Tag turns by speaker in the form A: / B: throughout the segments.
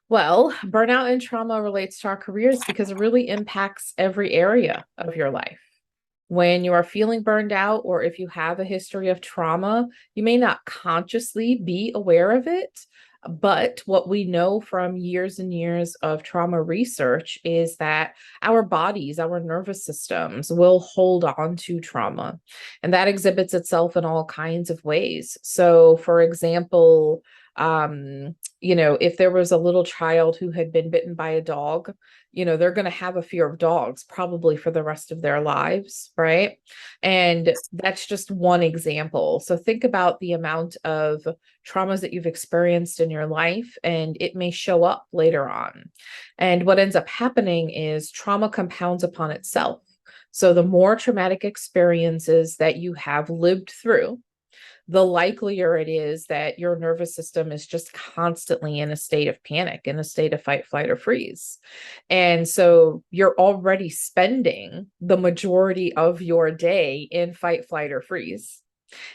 A: Well, burnout and trauma relates to our careers because it really impacts every area of your life. When you are feeling burned out, or if you have a history of trauma, you may not consciously be aware of it. But what we know from years and years of trauma research is that our bodies, our nervous systems will hold on to trauma. And that exhibits itself in all kinds of ways. So, for example, if there was a little child who had been bitten by a dog, they're going to have a fear of dogs probably for the rest of their lives, right? And that's just one example. So think about the amount of traumas that you've experienced in your life, and it may show up later on. And what ends up happening is trauma compounds upon itself. So the more traumatic experiences that you have lived through, the likelier it is that your nervous system is just constantly in a state of panic, in a state of fight, flight, or freeze. And so you're already spending the majority of your day in fight, flight, or freeze.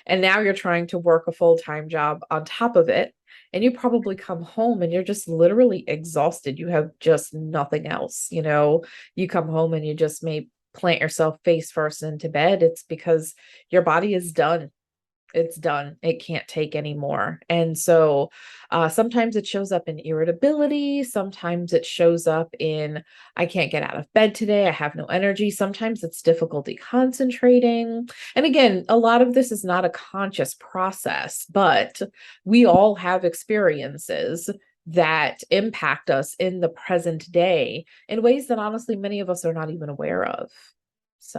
A: And now you're trying to work a full-time job on top of it. And you probably come home and you're just literally exhausted. You have just nothing else. You come home and you just may plant yourself face first into bed. It's because your body is done. It's done. It can't take anymore. And so sometimes it shows up in irritability. Sometimes it shows up in, I can't get out of bed today. I have no energy. Sometimes it's difficulty concentrating. And again, a lot of this is not a conscious process, but we all have experiences that impact us in the present day in ways that honestly many of us are not even aware of.